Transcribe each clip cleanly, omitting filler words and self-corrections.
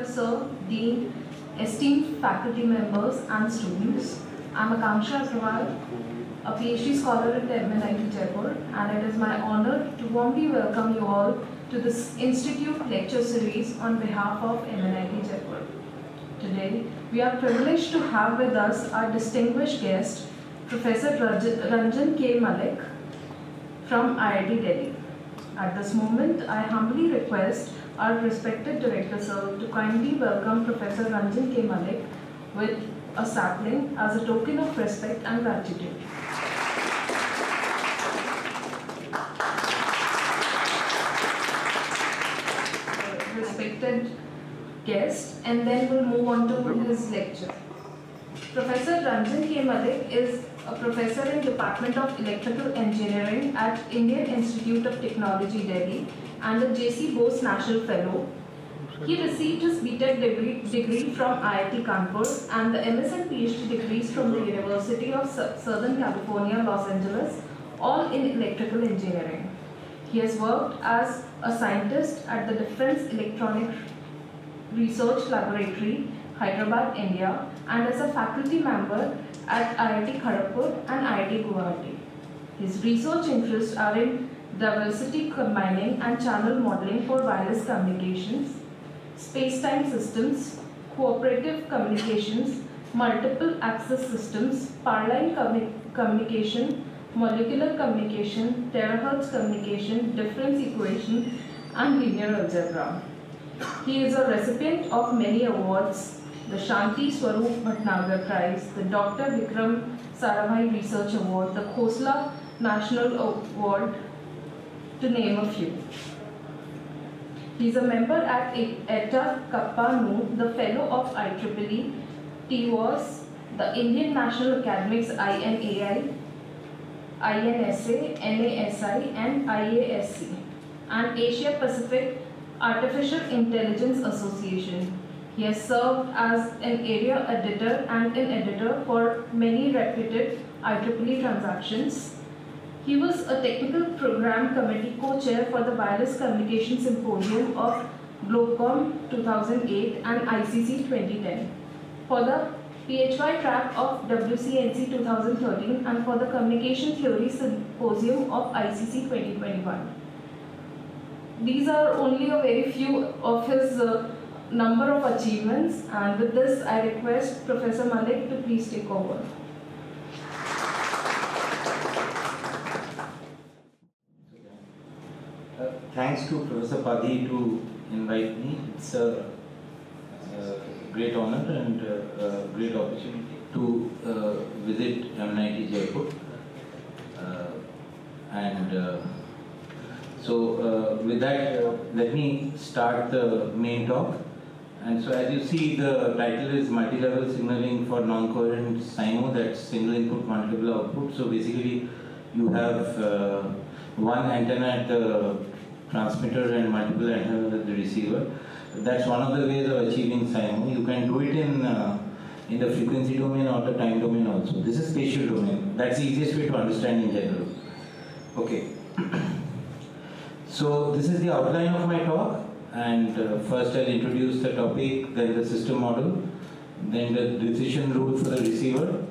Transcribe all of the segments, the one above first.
Director Sir, Dean, esteemed faculty members and students. I am Akanksha Agrawal, a PhD scholar at the MNIT Jaipur, and it is my honor to warmly welcome you all to this Institute lecture series on behalf of MNIT Jaipur. Today, we are privileged to have with us our distinguished guest, Professor Ranjan K. Mallik from IIT Delhi. At this moment, I humbly request our respected Director Sir to kindly welcome Professor Ranjan K. Mallik with a sapling as a token of respect and gratitude. Respected guest, and then we'll move on to his lecture. Professor Ranjan K. Mallik is a professor in Department of Electrical Engineering at Indian Institute of Technology, Delhi, and a J.C. Bose National Fellow. He received his B.Tech degree from IIT Kanpur and the MS and PhD degrees from the University of Southern California, Los Angeles, all in electrical engineering. He has worked as a scientist at the Defense Electronic Research Laboratory, Hyderabad, India, and as a faculty member at IIT Kharagpur and IIT Guwahati. His research interests are in diversity combining and channel modeling for wireless communications, space-time systems, cooperative communications, multiple access systems, power-line communication, molecular communication, terahertz communication, difference equation, and linear algebra. He is a recipient of many awards: the Shanti Swaroop Bhatnagar Prize, the Dr. Vikram Sarabhai Research Award, the Khosla National Award, to name a few. He is a member at Eta Kappa Nu, the Fellow of IEEE, TWAS, the Indian National Academics INAI, INSA, NASI, and IASC, and Asia Pacific Artificial Intelligence Association. He has served as an area editor and an editor for many reputed IEEE transactions. He was a technical program committee co-chair for the Wireless Communication Symposium of Globecom 2008 and ICC 2010, for the PHY track of WCNC 2013, and for the Communication Theory Symposium of ICC 2021. These are only a very few of his number of achievements, and with this I request Professor Mallik to please take over. Thanks to Professor Padhi to invite me. It's a great honor and a great opportunity to visit MNIT Jaipur. So with that, let me start the main talk. And so as you see, the title is Multi-Level Signaling for Non-Coherent SIMO, that's Single Input Multiple Output. So basically, you have one antenna at the transmitter and multiple antennas at the receiver. That's one of the ways of achieving SIMO. You can do it in the frequency domain or the time domain also. This is spatial domain. That's the easiest way to understand in general. Okay. So this is the outline of my talk, and first I'll introduce the topic, then the system model, then the decision rule for the receiver,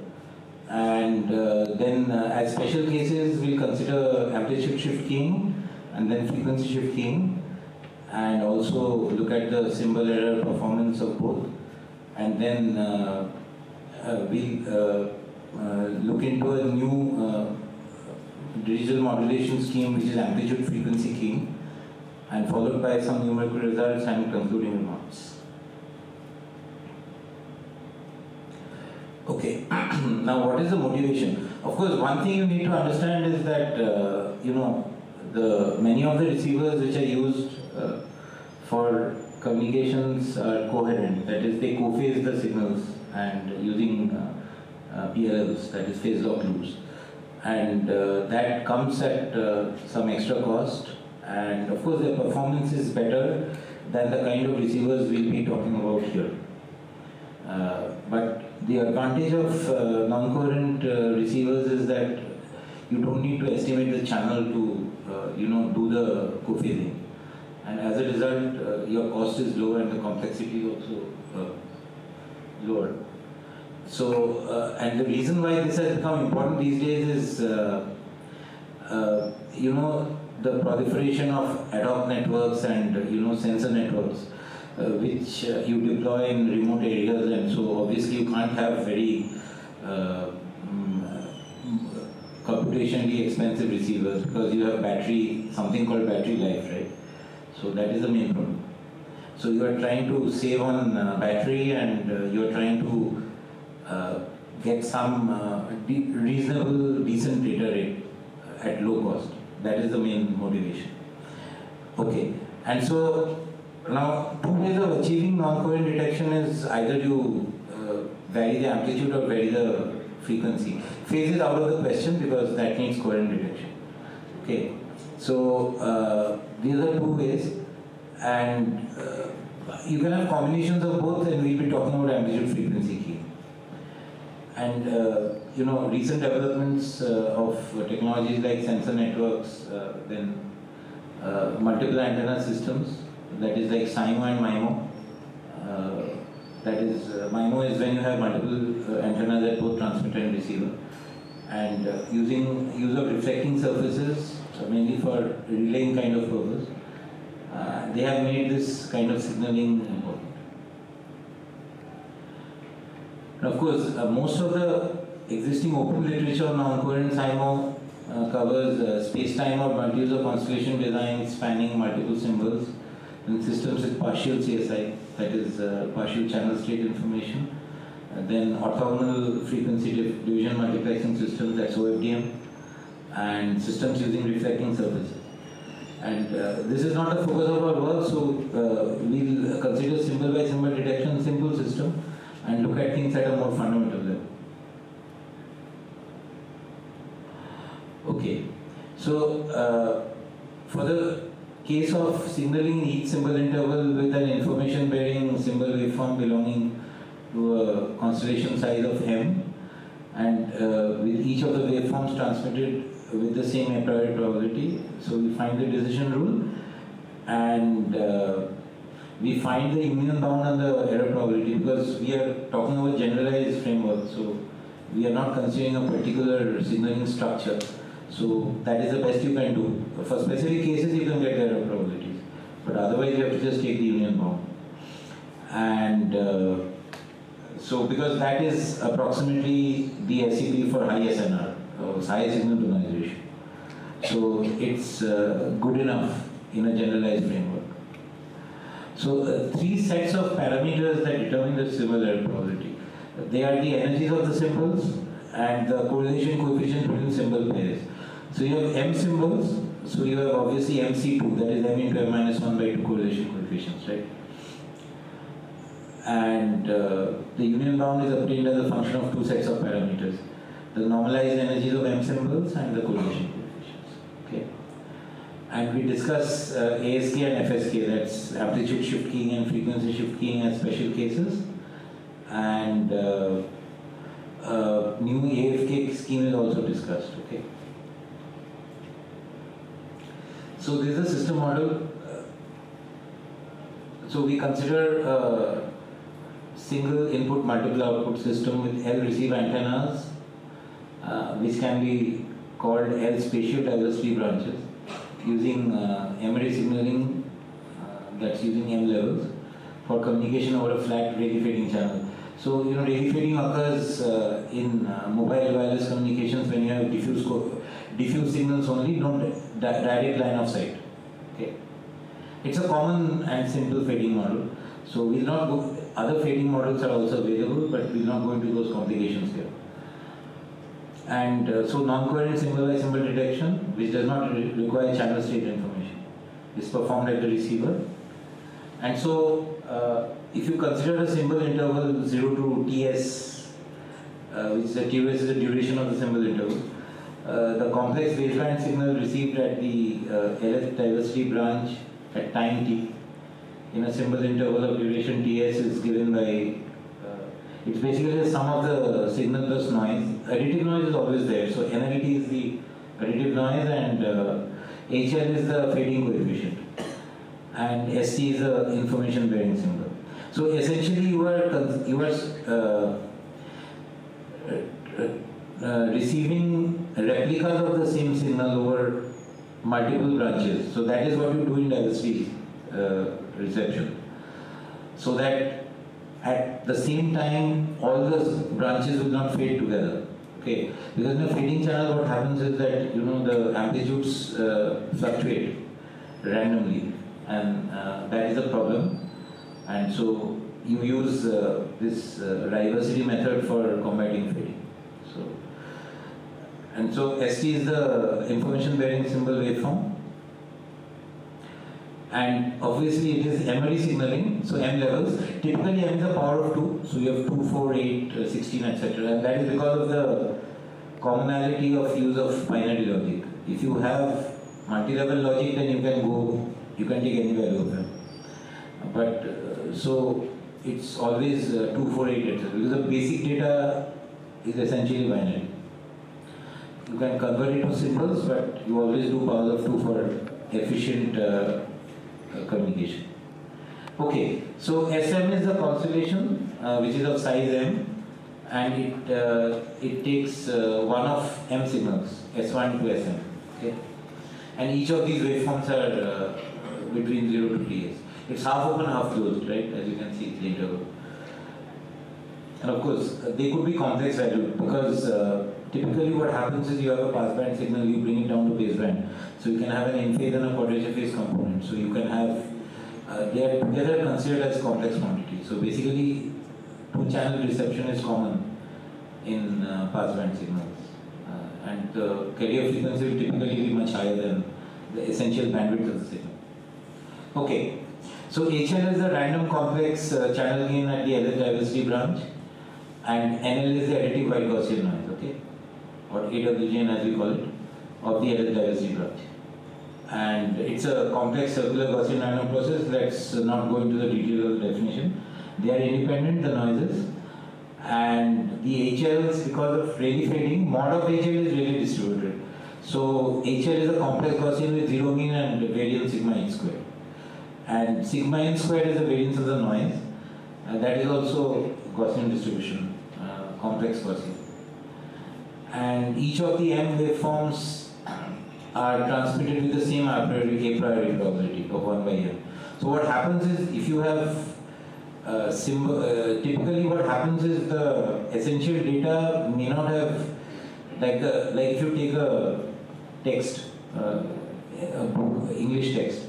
and then as special cases we'll consider amplitude shift keying and then frequency shift keying, and also look at the symbol error performance of both, and then we'll look into a new digital modulation scheme, which is amplitude frequency keying, and followed by some numerical results and concluding remarks. Okay, now what is the motivation? Of course, one thing you need to understand is that many of the receivers which are used for communications are coherent, that is, they co-phase the signals and using PLLs, that is phase lock loops. And that comes at some extra cost, and of course the performance is better than the kind of receivers we'll be talking about here. But the advantage of non-coherent receivers is that you don't need to estimate the channel to do the co-phasing. and as a result, your cost is lower and the complexity is also lower. So, and the reason why this has become important these days is, the proliferation of ad hoc networks and sensor networks, which you deploy in remote areas, and so obviously you can't have very computationally expensive receivers because you have something called battery life, right? So that is the main problem. So you are trying to save on battery, and you are trying to get some reasonable, decent data rate at low cost. That is the main motivation. Okay, and so now 2 ways of achieving non-coherent detection is either you vary the amplitude or vary the frequency. Phase is out of the question because that needs coherent detection. Okay, so these are 2 ways, and you can have combinations of both, and we'll be talking about amplitude frequency key. And recent developments of technologies like sensor networks, then multiple antenna systems, that is like SIMO and MIMO. That is, MIMO is when you have multiple antennas at both transmitter and receiver, and use of reflecting surfaces, mainly for relaying kind of purpose. They have made this kind of signaling important. And of course, most of the existing open literature on non-coherent SIMO covers space-time or multi-user constellation design spanning multiple symbols and systems with partial CSI, that is partial channel state information. Then orthogonal frequency division multiplexing systems, that's OFDM, and systems using reflecting surfaces. And this is not the focus of our work, so we'll consider symbol by symbol detection simple system and look at things at a more fundamental level. Okay, so for the case of signaling each symbol interval with an information bearing symbol waveform belonging to a constellation size of M, and with each of the waveforms transmitted with the same a priori probability, so we find the decision rule, and we find the union bound and the error probability, because we are talking about generalized framework, so we are not considering a particular signaling structure. So that is the best you can do. For specific cases you can get error probabilities, but otherwise you have to just take the union bound. And so because that is approximately the SCP for high SNR, high signal to noise ratio. So it's good enough in a generalized framework. So 3 sets of parameters that determine the symbol error probability. They are the energies of the symbols and the correlation coefficient between symbol pairs. So you have M symbols, so you have obviously MC2, that is M into M minus 1 by 2 correlation coefficients, right? And the union bound is obtained as a function of 2 sets of parameters: the normalized energies of M symbols and the correlation coefficients. Okay. And we discuss ASK and FSK, that's amplitude shift keying and frequency shift keying as special cases. And new AFK scheme is also discussed. Okay. So this is a system model. So we consider a single input multiple output system with L receive antennas, which can be called L spatial diversity branches, using M-ray signaling, that's using M levels, for communication over a flat radio fading channel. So radio fading occurs in mobile wireless communications when you have diffuse signals only, no direct line of sight. Okay, it's a common and simple fading model. So we'll not go. Other fading models are also available, but we'll not go into those complications here. And so non-coherent symbol by symbol detection, which does not require channel state information, is performed at the receiver. And so if you consider a symbol interval 0 to Ts, which is the TS is the duration of the symbol interval, the complex baseband signal received at the LF diversity branch at time t in a symbol interval of duration Ts is given by, it's basically the sum of the signal plus noise. Additive noise is always there, so NLT is the additive noise and HL is the fading coefficient. and ST is the information bearing symbol. So essentially you are receiving replicas of the same signal over multiple branches. So that is what you do in diversity reception. So that at the same time all the branches will not fade together. Okay, because in a fading channel what happens is that the amplitudes fluctuate randomly, and that is a problem. And so you use this diversity method for combating fading. So ST is the information bearing symbol waveform, and obviously it is memory signaling, so M levels. Typically M is a power of 2, so you have 2, 4, 8, 16, etc. And that is because of the commonality of use of binary logic. If you have multi-level logic, then you can take any value of M. But so it's always 2, 4, 8, etc. Because the basic data is essentially binary. You can convert it to symbols, but you always do powers of 2 for efficient communication. Okay, so SM is the constellation which is of size M, and it takes one of M signals, S1 to SM. Okay, and each of these waveforms are between 0 to Ts. It's half open, half closed, right? As you can see later. And of course, they could be complex valued because typically what happens is you have a passband signal, you bring it down to baseband. So you can have an in-phase and a quadrature phase component. So you can have, they are together considered as complex quantity. So basically, two-channel reception is common in passband signals. And the carrier frequency will typically be much higher than the essential bandwidth of the signal. Okay, so HL is a random complex channel gain at the LS diversity branch, and NL is the additive white Gaussian noise, okay, or AWGN as we call it, of the LS diversity branch. And it's a complex circular Gaussian random process. Let's not go into the detail of the definition. They are independent, the noises, and the HLs, because of Rayleigh fading, mod of HL is really distributed. So HL is a complex Gaussian with zero mean and variance sigma n squared. And sigma n squared is the variance of the noise. That is also Gaussian distribution, complex Gaussian. And each of the M waveforms are transmitted with the same a priori probability of 1 by M. So what happens is, if you have typically what happens is the essential data may not have, like if you take a text, a book, English text,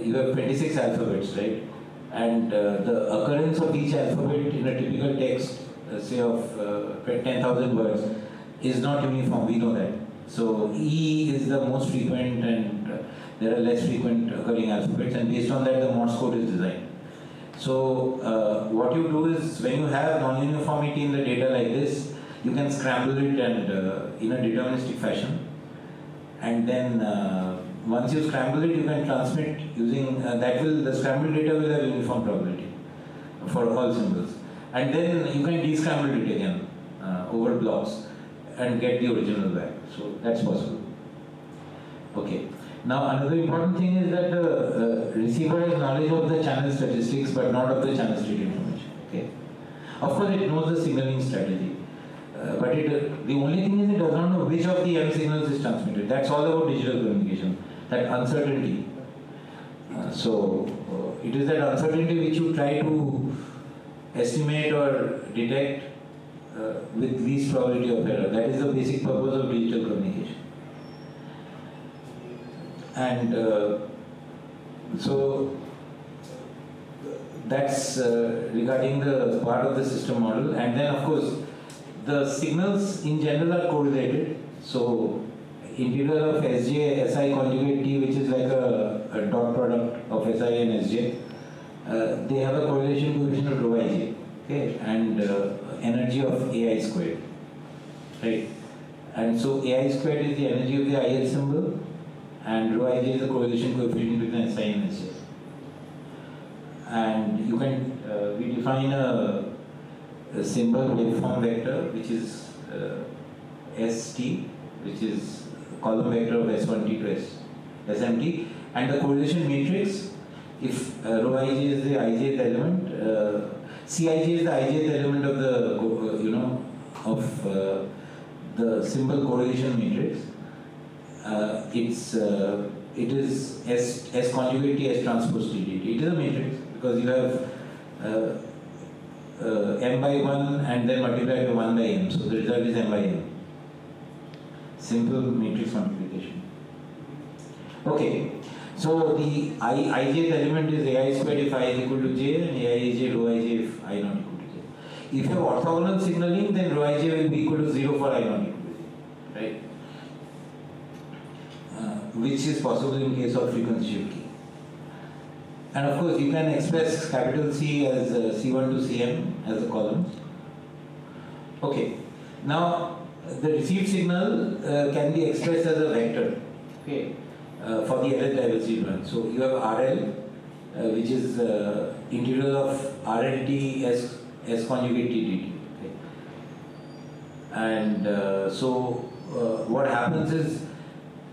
you have 26 alphabets, right? And the occurrence of each alphabet in a typical text, say of 10,000 words, is not uniform, we know that. So E is the most frequent, and there are less frequent occurring alphabets, and based on that the Morse code is designed. So what you do is, when you have non-uniformity in the data like this, you can scramble it and in a deterministic fashion, and then once you scramble it, you can transmit using the scrambled data will have uniform probability for all symbols, and then you can descramble it again over blocks and get the original back. So that's possible. Okay. Now another important thing is that the receiver has knowledge of the channel statistics but not of the channel state information. Okay. Of course it knows the signaling strategy, but the only thing is it does not know which of the M signals is transmitted. That's all about digital communication, that uncertainty. It is that uncertainty which you try to estimate or detect with least probability of error. That is the basic purpose of digital communication. And so that's regarding the part of the system model. And then of course the signals in general are correlated. So integral of Sj Si conjugate T, which is like a dot product of Si and Sj, they have a correlation coefficient of rho ij, okay, and energy of Ai squared, right? And so Ai squared is the energy of the IL symbol, and rho ij is the correlation coefficient between Si and Sj. And you can we define a symbol waveform vector which is St, which is column vector of S1t to SMT, and the correlation matrix if rho ij is the ijth element, Cij is the ijth element of the the symbol correlation matrix. It is S conjugate T S transpose T dt. It is a matrix because you have m by 1 and then multiplied by 1 by m. So the result is m by m. Simple matrix multiplication. Okay. So the ijth element is ai squared if I is equal to j, and ai is j rho ij if I not equal to j. If you have orthogonal signaling, then rho ij will be equal to 0 for I not equal to j, right? Which is possible in case of frequency shift key. And of course, you can express capital C as C1 to Cm as the columns. Okay. Now, the received signal can be expressed as a vector. Okay. For the LS diversity run. So you have RL, which is integral of RLT S conjugate TDT. Okay. And what happens is,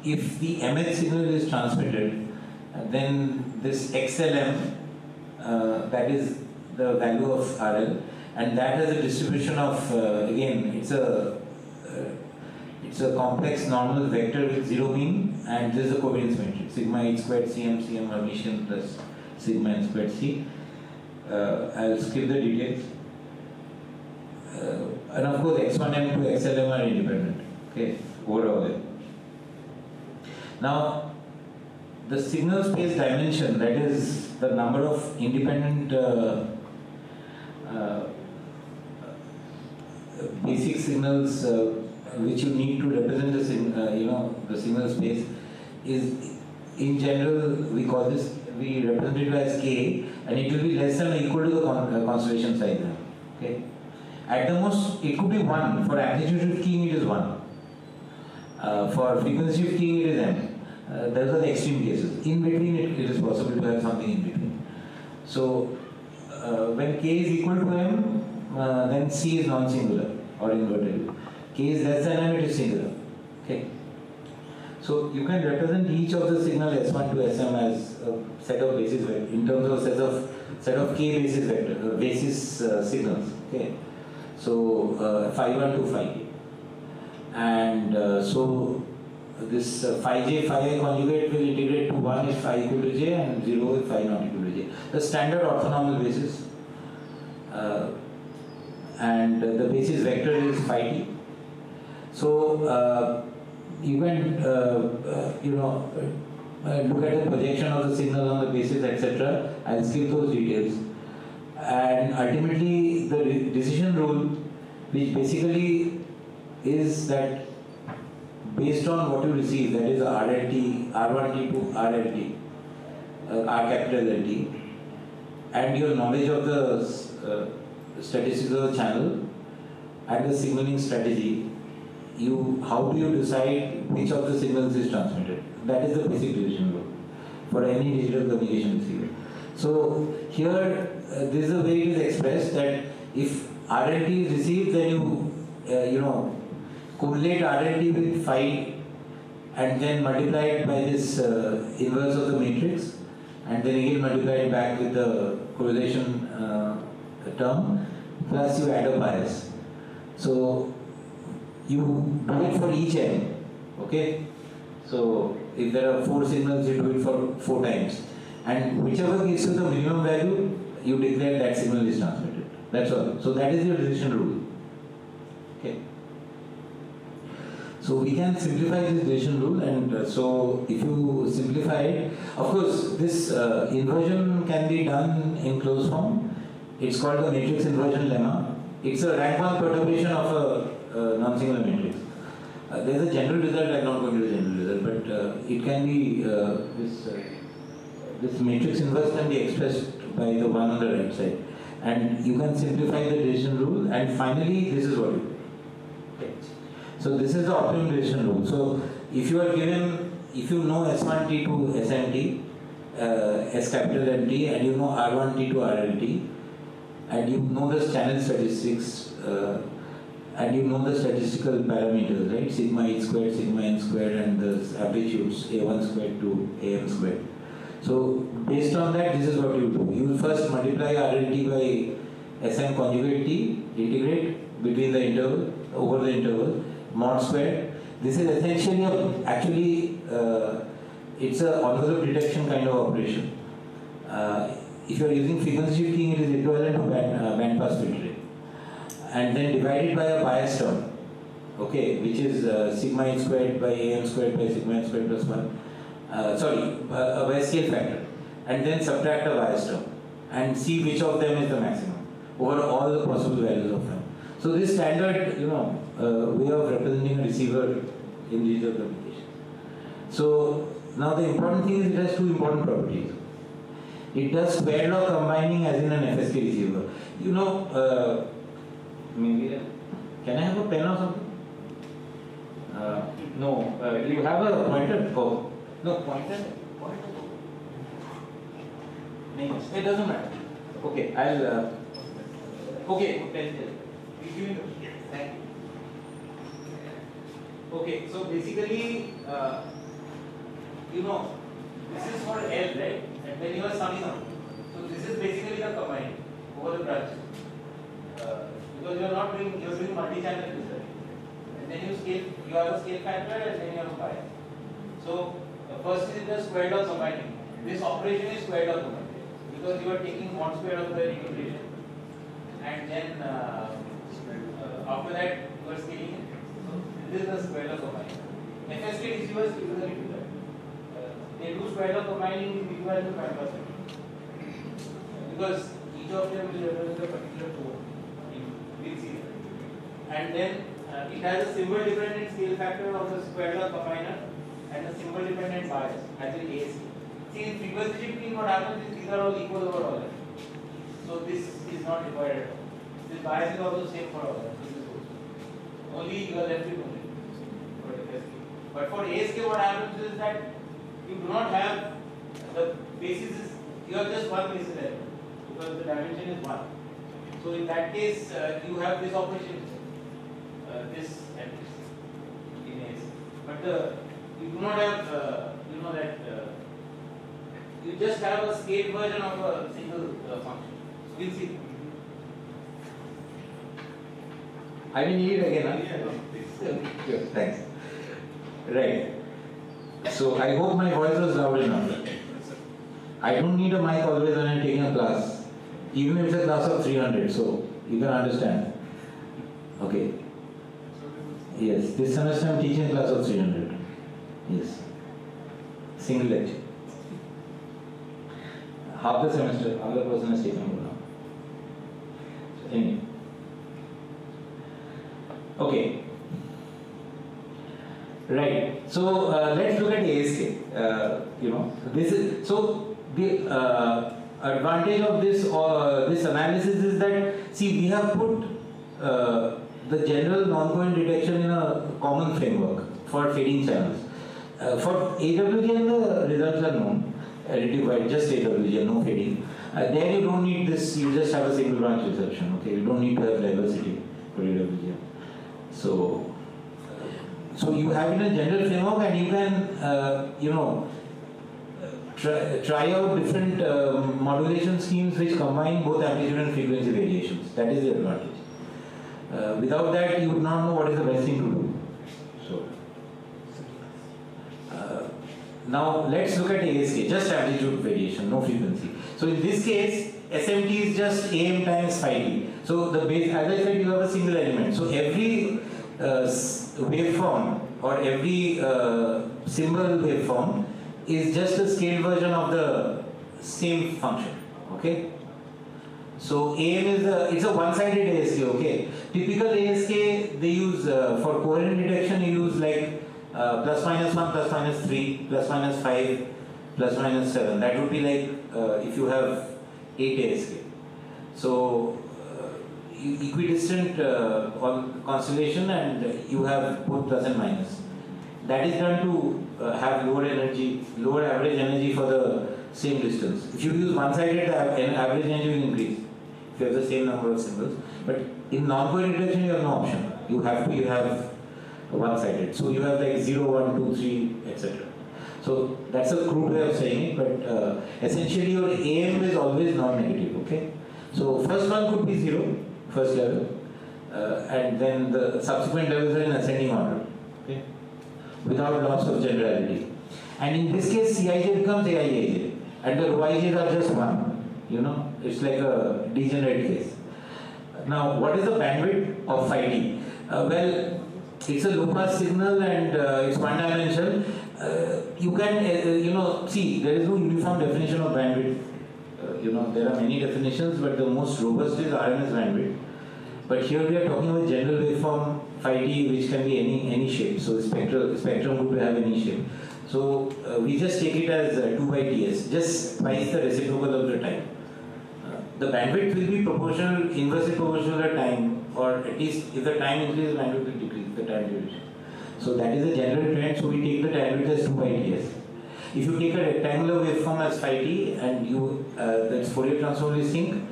if the mth signal is transmitted, then this XLM, that is the value of RL, and that has a distribution of, again, it's a complex normal vector with zero mean, and this is the covariance matrix, sigma h squared Cm Hermitian plus sigma n squared C. I'll skip the details. And of course, x1m to xlm are independent, okay, overall. Now, the signal space dimension, that is the number of independent basic signals which you need to represent the signal space, is in general we represent it as k, and it will be less than or equal to the constellation size. Okay, at the most it could be 1. For amplitude shift keying it is 1. For frequency shift keying it is m. Those are the extreme cases. In between it is possible to have something in between. So when k is equal to m, then C is non-singular or invertible. K is less than m, it is singular. Okay. So you can represent each of the signal S1 to Sm as a set of basis vectors in terms of set of k basis vector basis signals. Okay. So phi 1 to phi k, and so this phi j phi I conjugate will integrate to 1 if phi equal to j and 0 if phi not equal to j. The standard orthonormal basis, and the basis vector is phi t. So you can look at the projection of the signal on the basis, etc. I'll skip those details. And ultimately, the decision rule, which basically is that based on what you receive, that is RLT, R1T to RLT, R capital LT, and your knowledge of the statistics of the channel and the signaling strategy, how do you decide which of the signals is transmitted? That is the basic decision rule for any digital communication receiver. So here, this is the way it is expressed, that if RLT is received, then you correlate RLT with phi and then multiply it by this inverse of the matrix, and then again multiply it back with the correlation term, plus you add a bias. So you do it for each n. Okay? So if there are 4 signals, you do it for 4 times. And whichever gives you the minimum value, you declare that signal is transmitted. That's all. So that is your decision rule. Okay. So we can simplify this decision rule, and so if you simplify it, of course this inversion can be done in closed form. It's called the matrix inversion lemma. It's a rank 1 perturbation of a non-singular matrix. There's a general result. I'm not going to the general result, but it can be this matrix inverse can be expressed by the one on the right side, and you can simplify the decision rule, and finally this is what you do. Okay. So this is the optimum decision rule. So if you are given, if you know S1T to SMT, S capital MT, and you know R1T to RLT, and you know the channel statistics, and you know the statistical parameters, right? Sigma h squared, sigma n squared, and the amplitudes A1 squared to AM squared. So based on that, this is what you do. You first multiply RLT by Sm conjugate T, integrate between the interval, over the interval, mod squared. This is essentially it's a envelope detection kind of operation. If you are using frequency shifting, it is equivalent to band pass filtering. And then divided by a bias term, okay, which is sigma n squared by am squared by sigma n squared plus 1. By a scale factor. And then subtract a bias term and see which of them is the maximum over all the possible values of them. So this standard, way of representing a receiver in digital communication. So now the important thing is it has two important properties. It does square law combining as in an FSK receiver. Maybe can I have a pen or something? No. You have a pointer? Oh, no, pointer. It doesn't matter. Okay, I'll. Okay, thank you. Okay, so basically, this is for L, right? And then you are summing up. So this is basically the combine over the branches. Because you're doing multi-channel research. And then you have a scale factor and then you have a bias. So first is the square law combining. This operation is square law combining because you are taking mod square of the integration. And then after that you are scaling it. So this is the square law combining. FSK receivers typically do that. They do square law combining in equivalent to 5%. Because each of them will represent a particular code in receiver. And then it has a symbol dependent scale factor of the square law combiner and a symbol dependent bias as in ASK. See, in frequency shifting, what happens is these are all equal over all. So this is not required at all. This bias is also same for all. This is also. Only you are left with only for FSK. But for ASK, what happens is that you do not have the basis. You have just one basis element because the dimension is one. So in that case, you have this operation, this and this in ASK. But you do not have, that you just have a scaled version of a single function. We'll see. I will need it again. Yeah. Sure, thanks. Right. So I hope my voice was loud enough. I don't need a mic always when I'm taking a class, even if it's a class of 300. So you can understand. Okay. Yes. This semester I'm teaching a class of 300. Yes. Single lecture. Half the semester, other person has taken over now. So anyway. Okay. Right. So let's look at ASK. This is so the advantage of this analysis is that we have put the general non-coherent detection in a common framework for fading channels. For AWGN, the results are known. Additive just AWGN, no fading. There you don't need this. You just have a single branch reception. Okay, you don't need to have diversity for AWGN. So you have in a general framework, and you can, try out different modulation schemes which combine both amplitude and frequency variations. That is the advantage. Without that, you would not know what is the best thing to do. So now let's look at ASK, just amplitude variation, no frequency. So in this case, SMT is just AM times phi t. So the base, as I said, you have a single element. So every waveform or every symbol waveform is just a scaled version of the same function. Okay. So AM is it's a one-sided ASK. Okay. Typical ASK they use for coherent detection. You use like plus minus 1, plus minus 3, plus minus 5, plus minus 7. That would be like if you have 8 ASK. So equidistant constellation, and you have both plus and minus. That is done to have lower average energy for the same distance. If you use one-sided, average energy will increase if you have the same number of symbols. But in non-coherent detection, you have no option. You have one-sided. So you have like 0, 1, 2, 3, etc. So that's a crude way of saying it, but essentially your AM is always non-negative, okay? So first one could be 0, first level, and then the subsequent levels are in ascending order, okay? Without loss of generality. And in this case, Cij becomes Aij, and the Roijs are just 1, you know, it's like a degenerate case. Now, what is the bandwidth of phi t? Well, it's a low pass signal and it's one dimensional. You can, see, there is no uniform definition of bandwidth. There are many definitions, but the most robust is RMS bandwidth. But here we are talking about general waveform phi t, which can be any shape. So spectrum could have any shape. So we just take it as 2 by Ts, just twice the reciprocal of the time. The bandwidth will be proportional, inversely proportional to time, or at least if the time increases, bandwidth will decrease, the time duration. So that is a general trend, so we take the bandwidth as 2 by Ts. If you take a rectangular waveform as phi t and you, that Fourier transform will sync,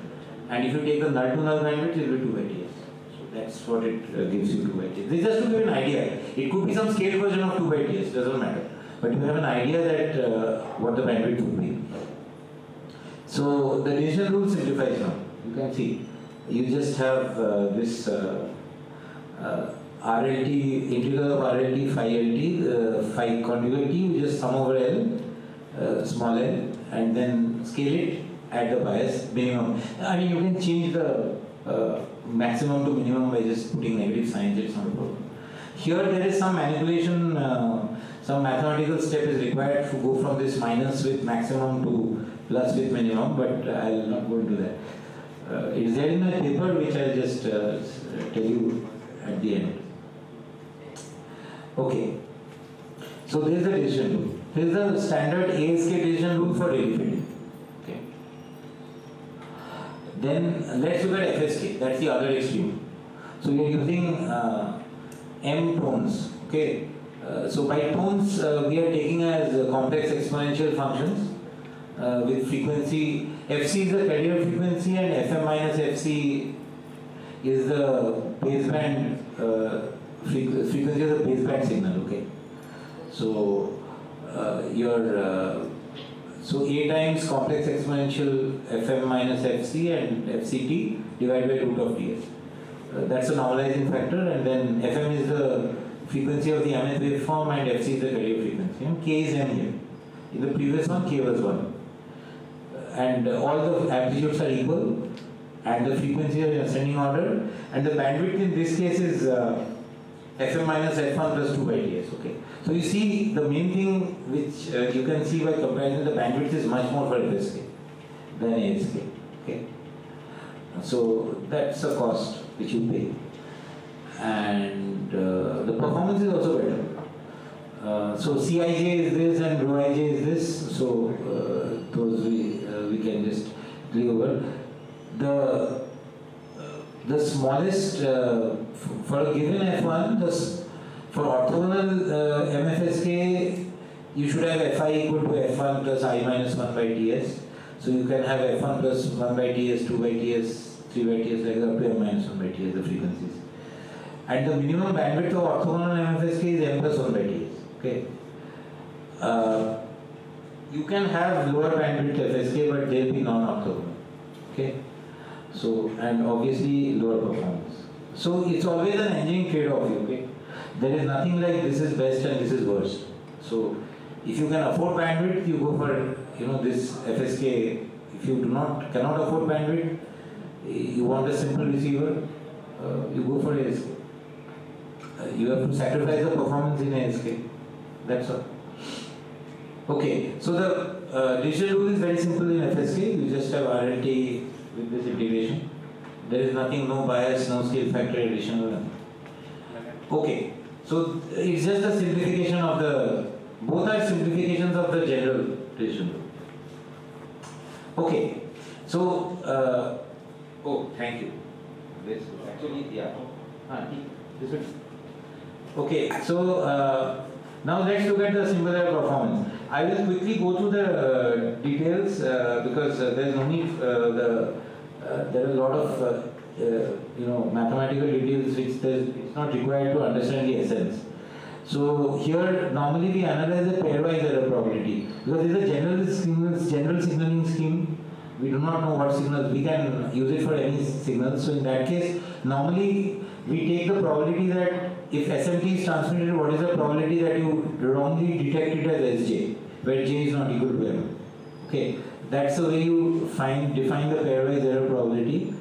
and if you take the null to null bandwidth, it will be 2 by Ts. So that's what it gives you 2 by Ts. This is just to give an idea. It could be some scaled version of 2 by Ts, doesn't matter. But you have an idea that what the bandwidth would be. So the decision rule simplifies now. You can see, you just have this RLT, integral of RLT phi LT, phi conjugate t, you just sum over L, small l, and then scale it at the bias minimum. I mean, you can change the maximum to minimum by just putting negative signs, it's not a problem. Here there is some manipulation, some mathematical step is required to go from this minus with maximum to plus with minimum, but I will not go into that. It is there in my paper, which I will just tell you at the end. Okay, so this is the decision rule. This is the standard ASK decision rule for daily fitting. Okay. Then let's look at FSK, that's the other extreme. So we are using M tones. Okay. So by tones, we are taking as complex exponential functions with frequency. Fc is the carrier frequency and Fm minus Fc is the baseband frequency of the baseband signal. Okay. So so A times complex exponential Fm minus Fc and Fct divided by root of Ts. That's a normalizing factor, and then Fm is the frequency of the mth waveform and Fc is the carrier frequency. And K is M here. In the previous one, K was 1. And all the amplitudes are equal, and the frequencies are in ascending order, and the bandwidth in this case is Fm minus F1 plus 2 by Ts. Okay. So you see, the main thing which you can see by comparison, the bandwidth is much more for FSK than ASK. Okay. So that's a cost which you pay, and the performance is also better. So Cij is this and Roij is this. So those we can just play over. The smallest for a given F1, for orthogonal MFSK, you should have Fi equal to F1 plus I minus 1 by Ts. So you can have F1 plus 1 by Ts, 2 by Ts, 3 by Ts, like up to M minus 1 by Ts, the frequencies. And the minimum bandwidth of orthogonal MFSK is M plus 1 by Ts. Okay. You can have lower bandwidth FSK, but they'll be non-orthogonal. Okay. So, and obviously lower performance. So it's always an engineering trade-off. Okay. There is nothing like this is best and this is worst. So if you can afford bandwidth, you go for this FSK. If you cannot afford bandwidth, you want a simple receiver, you go for ASK. You have to sacrifice the performance in ASK. That's all. Okay, so the decision rule is very simple in FSK. You just have RLT with this integration. There is nothing, no bias, no scale factor addition or nothing. Okay, so it's just a simplification of both are simplifications of the general decision rule. Okay, so, thank you. This actually, yeah. This one. Okay, so now let's look at the singular performance. I will quickly go through the details because there's no need. There are a lot of mathematical details which it's not required to understand the essence. So here normally we analyze a pairwise error probability because it's a general signaling scheme. We do not know what signals, we can use it for any signal. So in that case, normally we take the probability that if SMT is transmitted, what is the probability that you wrongly detect it as SJ, where J is not equal to M. Okay, that's the way you define the pairwise error probability,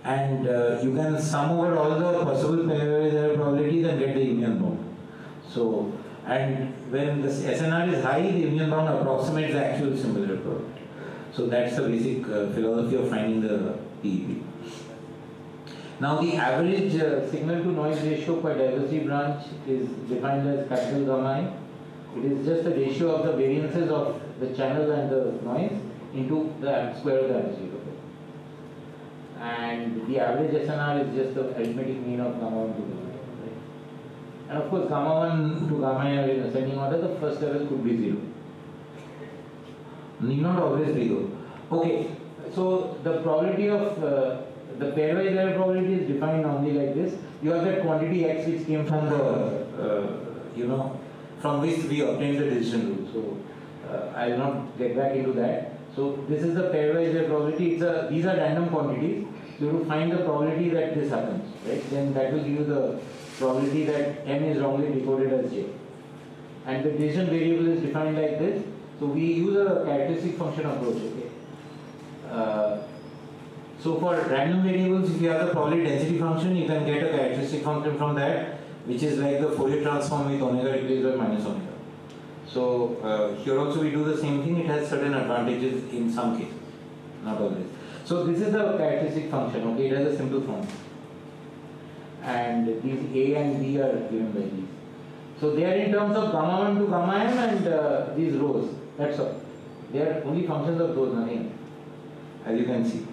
and you can sum over all the possible pairwise error probabilities and get the union bound. So, and when the SNR is high, the union bound approximates the actual symbol error probability. So that's the basic philosophy of finding the PEP. Now the average signal to noise ratio per diversity branch is defined as capital gamma I. It is just the ratio of the variances of the channel and the noise into the square of the amplitude. And the average SNR is just the arithmetic mean of gamma 1 to gamma I. Right? And of course gamma 1 to gamma I are in ascending order, the first level could be 0. Need not always be though. Okay, so the probability of the pairwise error probability is defined normally like this. You have that quantity x which came from the, from which we obtained the decision rule. So I will not get back into that. So this is the pairwise error probability. These are random quantities. So to find the probability that this happens, right? Then that will give you the probability that m is wrongly decoded as j. And the decision variable is defined like this. So we use a characteristic function approach. Okay. So for random variables, if you have the probability density function, you can get a characteristic function from that, which is like the Fourier transform with omega replaced by minus omega. So here also we do the same thing. It has certain advantages in some cases, not always. So this is the characteristic function. Okay, it has a simple form, and these a and b are given by these. So they are in terms of gamma 1 to gamma m and these rows. That's all. They are only functions of those, nothing else, as you can see.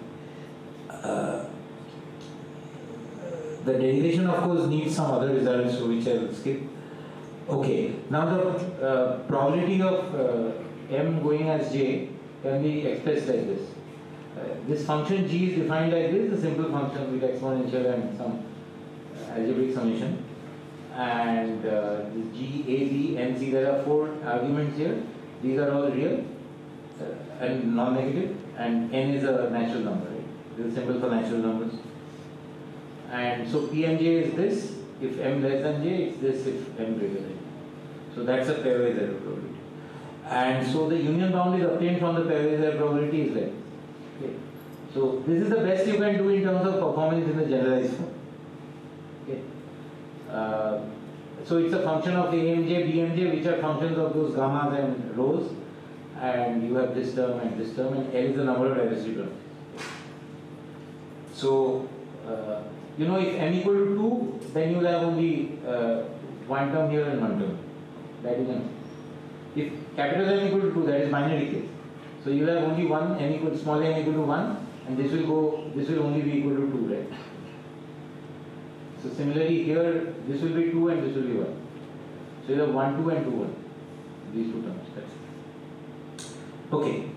The derivation of course needs some other results, so which I will skip. Okay, now the probability of m going as j can be expressed like this. This function g is defined like this, a simple function with exponential and some algebraic summation. And the g, a, b, and c, there are 4 arguments here. These are all real and non-negative, and n is a natural number. Right? This is symbol for natural numbers. And so p and j is this. If m less than j, it's this if m greater than j. So that's a pairwise error probability. And so the union bound is obtained from the pairwise error probability is like. Okay. So this is the best you can do in terms of performance in the generalized form. Okay. So it's a function of the AMJ, BMJ, which are functions of those gammas and rhos, and you have this term, and L is the number of diversity branches. So, if m equal to 2, then you will have only one term here and one term. That is enough. If capital M equal to 2, that is binary case. So you will have only one, small m equal to 1, and this will only be equal to 2, right? So similarly here, this will be 2 and this will be 1. So you have 1, 2 and 2, 1. These two terms. That's it. Okay.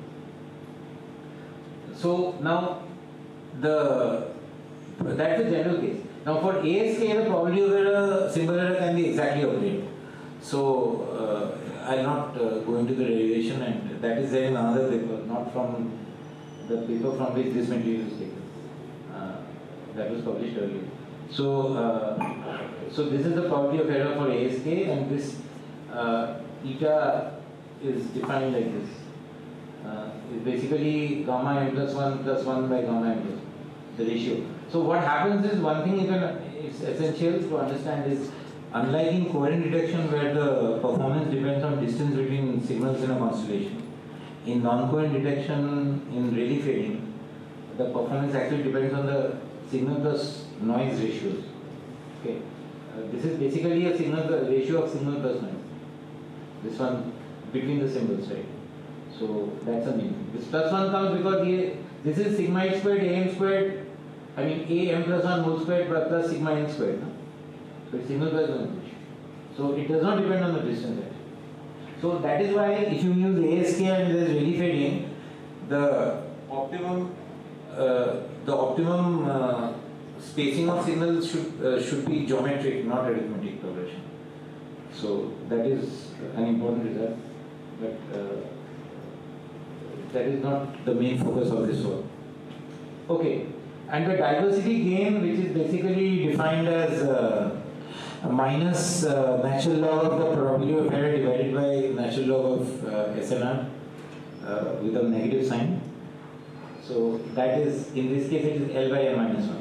So now that's the general case. Now for ASK, the probability of a symbol error can be exactly obtained. So I'll not go into the derivation, and that is there in another paper, not from the paper from which this material is taken. That was published earlier. So, so this is the probability of error for ASK, and this eta is defined like this. It's basically gamma m plus 1 by gamma m plus 1, the ratio. So what happens is, one thing it's essential to understand is, unlike in coherent detection where the performance depends on distance between signals in a constellation, in non-coherent detection in relief fading, the performance actually depends on the signal plus noise ratios. Okay, this is basically a ratio of signal plus noise. This one between the symbols, right? So that's the main thing. This plus 1 comes because this is sigma h squared, am squared, a m plus 1 whole squared plus sigma n squared. No? So it's signal plus noise ratio. So it does not depend on the distance actually. So that is why if you use ASK and there is relief fading, the optimum spacing of signals should be geometric, not arithmetic progression. So that is an important result, but that is not the main focus of this work. Okay, and the diversity gain, which is basically defined as minus natural log of the probability of error divided by natural log of SNR with a negative sign. So that is, in this case, it is L by n minus 1.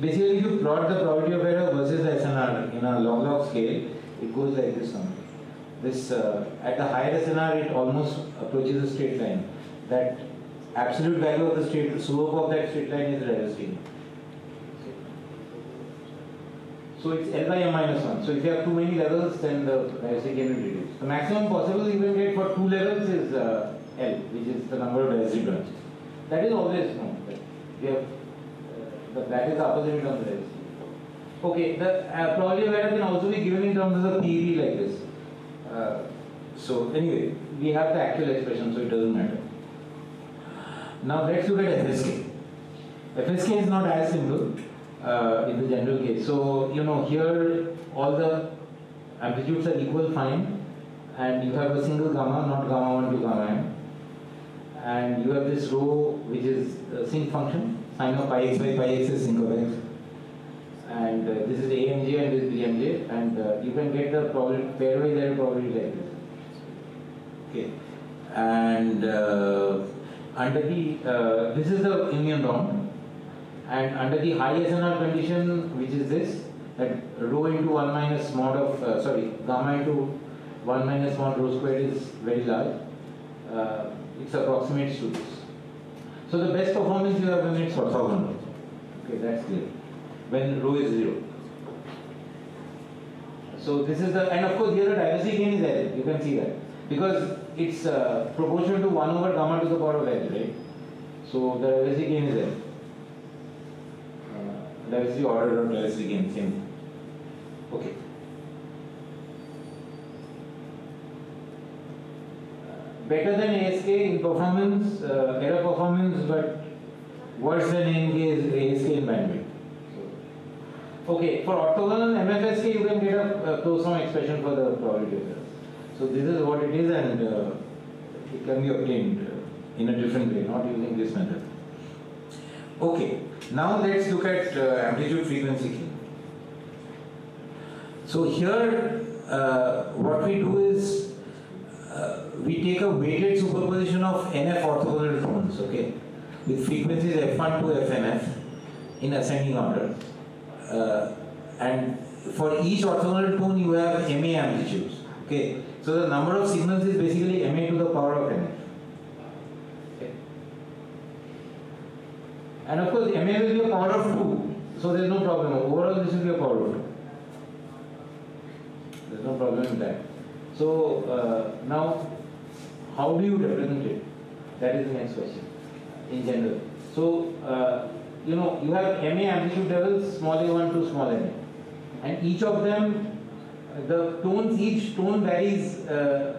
Basically, if you plot the probability of error versus the SNR in a log scale, it goes like this one. This at the higher SNR, it almost approaches a straight line. That absolute value of the slope of that straight line is diversity. So it's L by m minus 1. So if you have too many levels, then the diversity gain will reduce. The maximum possible you can get for 2 levels is L, which is the number of diversity branches. That is always known. You have that is the upper limit of the diversity. Okay, the probability of error can also be given in terms of the PV like this. So anyway, we have the actual expression, so it doesn't matter. Now let's look at FSK. FSK is not as simple in the general case. So here all the amplitudes are equal fine, and you have a single gamma, not gamma 1 to gamma m, and you have this rho which is a sinc function. Sine of pi x by pi x is sinc of x, and this is AMJ and this is BMJ, and you can get the pairwise error probability like this. Okay, and under the this is the union bound, and under the high SNR condition, which is this, that rho into 1 minus mod of gamma into 1 minus mod rho squared is very large. It approximates to this. So the best performance you have when it's orthogonal. Okay, that's clear. When rho is 0. So this is the, and of course here the diversity gain is L. You can see that because it's proportional to 1 over gamma to the power of L, right? So the diversity gain is L. Diversity order or diversity gain, same. Okay. Better than ASK in performance, error performance, but worse than ASK in bandwidth. Okay, for orthogonal MFSK, you can get a closed form expression for the probability of error. So this is what it is, and it can be obtained in a different way, not using this method. Okay, now let's look at amplitude frequency gain. So here, what we do is we take a weighted superposition of NF orthogonal tones, okay, with frequencies F1 to FNF in ascending order. And for each orthogonal tone, you have MA amplitudes, okay. So the number of signals is basically MA to the power of NF. Okay. And of course, MA will be a power of 2, so there is no problem. Overall, this will be a power of 2. There is no problem in that. So now, how do you represent it? That is the next question in general. So, you have MA amplitude levels, small a1 to small ma. And each of them, each tone varies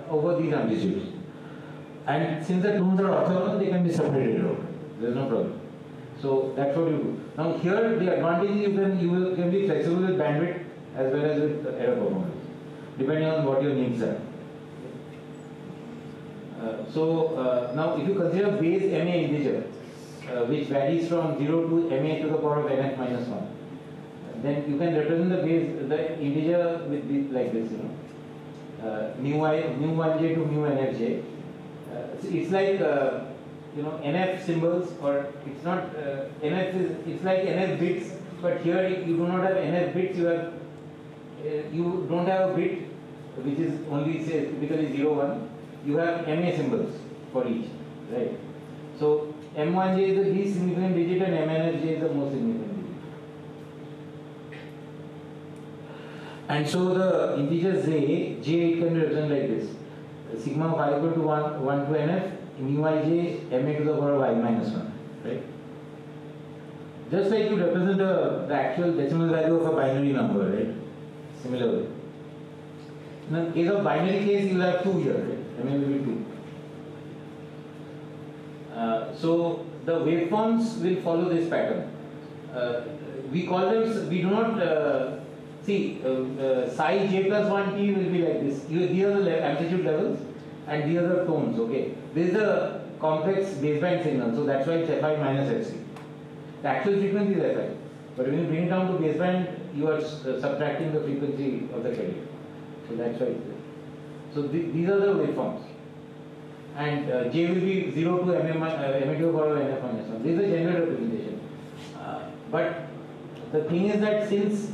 over these amplitudes. And since the tones are orthogonal, they can be separated out. There is no problem. So that's what you do. Now here, the advantage is you can be flexible with bandwidth as well as with error performance, depending on what your needs are. Now if you consider base MA integer, which varies from 0 to MA to the power of NF minus 1, then you can represent the integer with like this, mu 1j to mu nfj. It's like NF symbols, or it's not NF is, it's like NF bits, but here you do not have NF bits. You don't have a bit which is only say typically 0 1. You have MA symbols for each, right? So M1j is the least significant digit and MNFJ is the most significant digit. And so the integer j can be represented like this. Sigma of I equal to 1 to NF, mu ij, MA to the power of I minus 1, right? Just like you represent the actual decimal value of a binary number, right? Similarly. In the case of binary case, you will have 2 here, right? MA will be 2. So the waveforms will follow this pattern. We call them, we do not See, psi j plus 1 t will be like this. These are the amplitude levels and these are the tones, okay. This is a complex baseband signal, so that's why it's Fi minus Fc. The actual frequency is Fi. But when you bring it down to baseband, you are subtracting the frequency of the carrier. So that's why it's there. So these are the waveforms. And j will be 0 to m to the power of nf minus 1. This is the general representation. But the thing is that since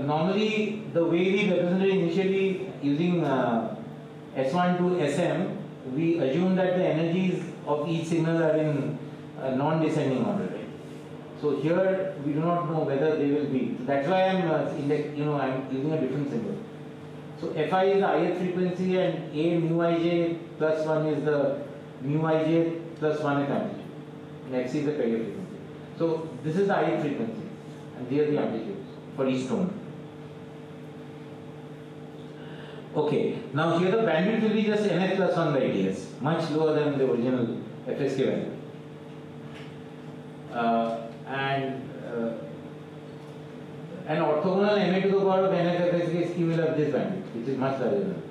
normally the way we represented initially using S1 to Sm, we assume that the energies of each signal are in non-descending order, right? So here we do not know whether they will be. So that's why I'm using a different symbol. So Fi is the ith frequency and A mu ij plus 1 is the mu ij plus 1th amplitude. And X is the carrier frequency. So this is the ith frequency and these are the amplitudes for each tone. Okay, now here the bandwidth will be just Ns plus 1 by Ts, much lower than the original Fsk value. And orthogonal Ma to the power of Nf Fsk will have this bandwidth, which is much larger than this.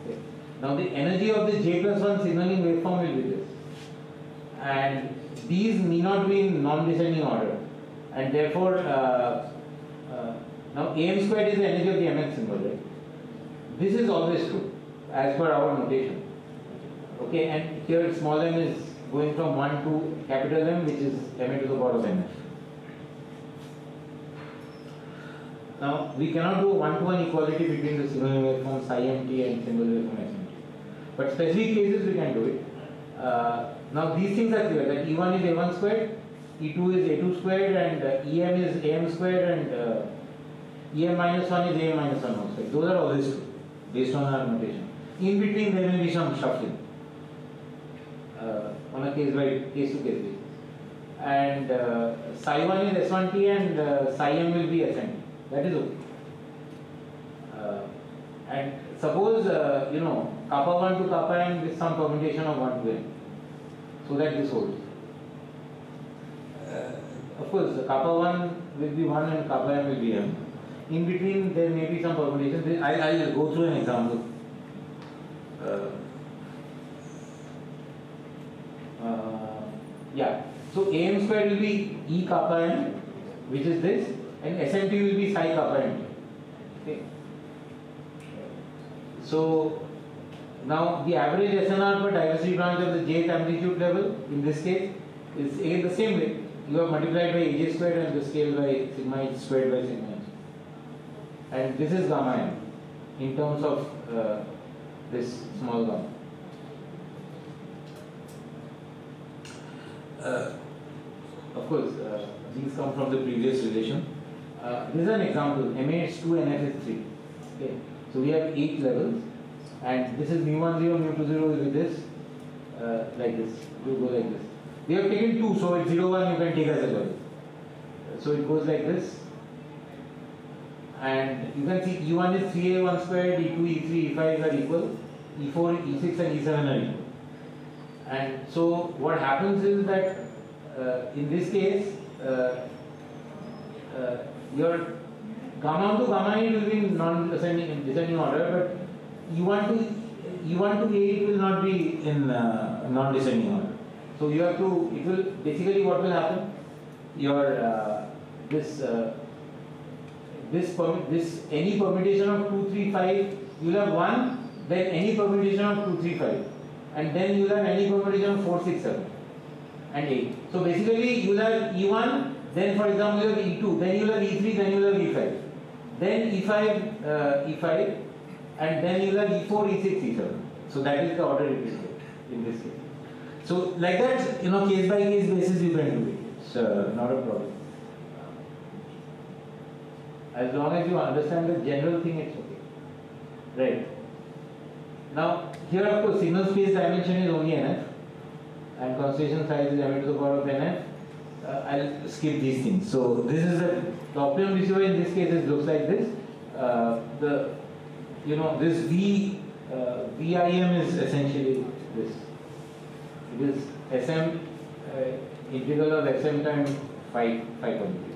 Okay. Now the energy of the J plus 1 signaling waveform will be this. And these need not be in non-descending order. And therefore, now Am squared is the energy of the Mn symbol, right? This is always true, as per our notation. Okay, and here small m is going from 1 to capital M, which is Ma to the power of Nf. Now, we cannot do one-to-one equality between the signaling waveform psi mt and symbol waveform Smt. But specific cases we can do it. Now, these things are clear that E1 is A1 squared, E2 is A2 squared, and EM is AM squared, and EM minus 1 is AM minus 1 whole squared. Those are always true, based on our notation. In between, there may be some shuffling on a case-to-case basis. And psi 1 is S1t and psi m will be Smt. That is okay. And suppose, kappa 1 to kappa n with some permutation of 1 to n, so that this holds. Of course, kappa 1 will be 1 and kappa m will be m. In between, there may be some permutation. I'll go through an example. Yeah. So Am squared will be E kappa n, which is this, and Smt will be psi kappa n. Okay. So now the average SNR per diversity branch of the jth amplitude level in this case is again the same way. You have multiplied by Aj squared and the scale by sigma h squared by sigma h. And this is gamma n in terms of this small gamma. Of course, these come from the previous relation. This is an example. Ma is 2, Nf is 3. Okay. So we have 8 levels, and this is mu1 0, mu2 0 will be this, like this. It will go like this. We have taken 2, so it's 0, 1 you can take as a level. So it goes like this. And you can see E1 is 3A1 squared, E2, E3, E5 are equal, E4, E6 and E7 are equal. And so what happens is that in this case, your gamma to gamma it will be in descending order, but E1 to A will not be in non-descending order. So you have to, it will, basically what will happen, your any permutation of 2, 3, 5, you will have 1, then any permutation of 2, 3, 5, and then you will have any permutation of 4, 6, 7, and 8. So basically you will have E1, then for example you have E2, then you will have E3, then you will have E5, then E5, and then you will have E4, E6, E7. So that is the order it is in this case. So like that, case by case basis you can do it. It's not a problem. As long as you understand the general thing, it's okay. Right. Now, here of course, signal space dimension is only Nf, and constellation size is M to the power of Nf. I'll skip these things. So, this is the optimum receiver in this case, it looks like this. This VIM is essentially this. It is Sm, integral of Sm times 5 quantity.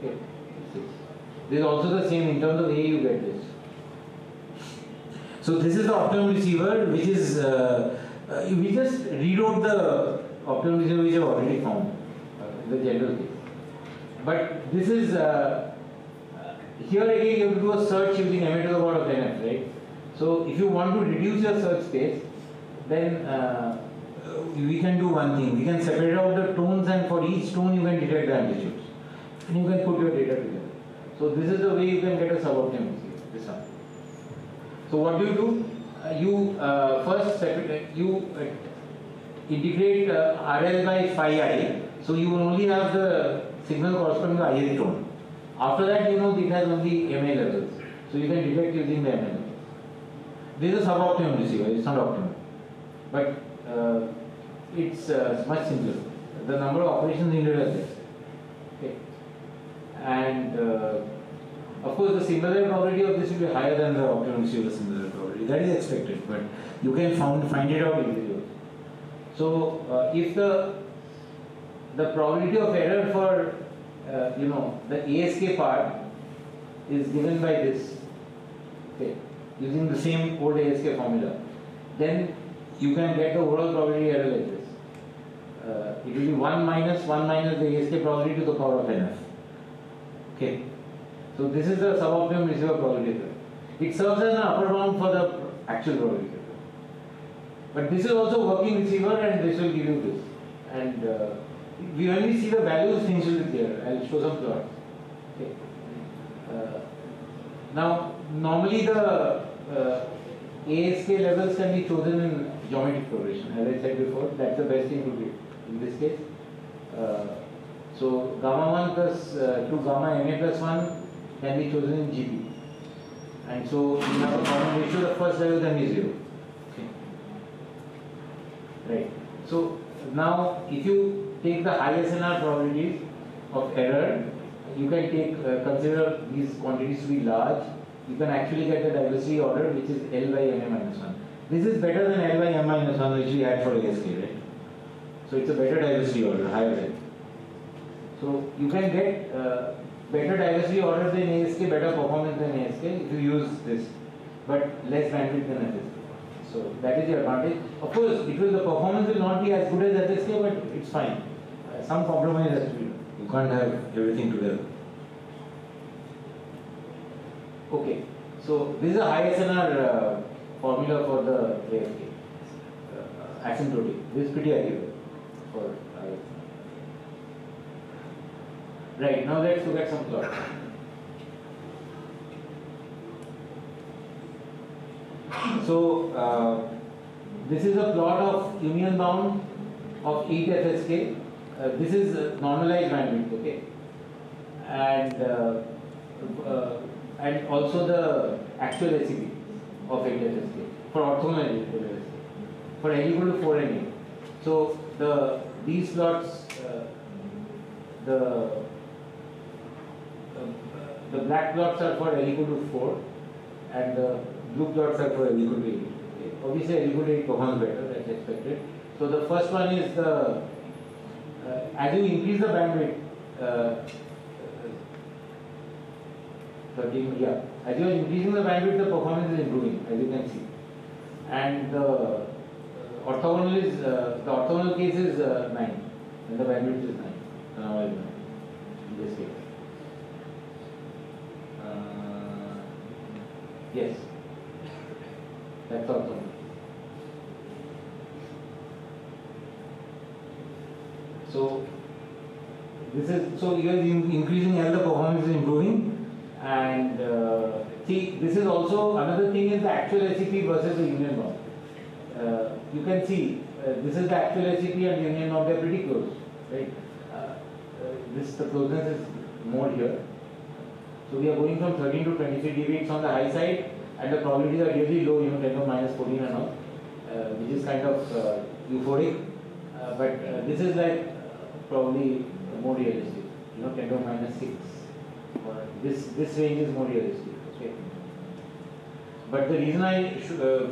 Okay. This this is also the same in terms of A you get this. So this is the optimum receiver, which is we just rewrote the optimum receiver which I have already found, the general case. But this is here again you have to do a search using MA to the power of NF, right? So if you want to reduce your search space, then we can do one thing. We can separate out the tones, and for each tone you can detect the amplitudes, and you can put your data together. So this is the way you can get a suboptimum receiver. This one. So what do? You first separate, you integrate RL by phi I. So you will only have the signal corresponding to ith tone. After that, you know it has only MA levels. So you can detect using the MA levels. This is a suboptimum receiver. It's not optimum, but it's much simpler. The number of operations needed are less. Okay, and of course, the similar probability of this will be higher than the optimum receiver similar probability. That is expected, but you can find it out easily. So, if the probability of error for the ASK part is given by this, okay, using the same old ASK formula, then you can get the overall probability error like this. It will be 1 minus the ASK probability to the power of NF. Okay. So this is the suboptimum receiver probability. It serves as an upper bound for the actual probability. But this is also working receiver, and this will give you this. And we only see the values, things will be clear. I'll show some plots. Okay. Now, normally the ASK levels can be chosen in geometric progression. As I said before, that's the best thing to do in this case. So gamma 1 plus to gamma MA plus 1 can be chosen in GP. And so you have a common ratio, the first level can be 0. Okay. Right. So now if you take the high SNR probabilities of error, you can take consider these quantities to be large. You can actually get the diversity order, which is L by MA minus 1. This is better than L by M minus 1, which we had for ASK, right? So it's a better diversity order, higher than. So you can get better diversity order than ASK, better performance than ASK if you use this, but less bandwidth than FSK. So that is the advantage. Of course, the performance will not be as good as FSK, but it's fine. Some compromise has to be done. You can't have everything together. Okay, so this is a high SNR formula for the ASK, asymptotic. This is pretty ideal for right, now let's look at some plots. So, this is a plot of union bound of 8 FSK. This is normalized bandwidth, okay? And also the actual SCP of 8 FSK for orthogonal FSK for L equal to 4 and 8. So, these plots, the black plots are for L equal to 4 and the blue plots are for L equal to 8. Okay. Obviously L equal to 8 performs better, that's expected. So the first one is the, as you increase the bandwidth, as you are increasing the bandwidth, the performance is improving, as you can see. And the orthogonal case is 9, and the bandwidth is 9. Now I know in this case. Yes, that's also. So this is, so you are increasing L, the performance is improving, and see, this is also another thing is the actual SCP versus the union bound. You can see this is the actual SCP and union bound, they are pretty close, right? The closeness is more here. So we are going from 13 to 23 dB, it's on the high side, and the probabilities are really low, 10 to minus 14 and all, which is kind of euphoric. But this is like probably more realistic, 10 to minus 6. Or this range is more realistic. Okay. But the reason I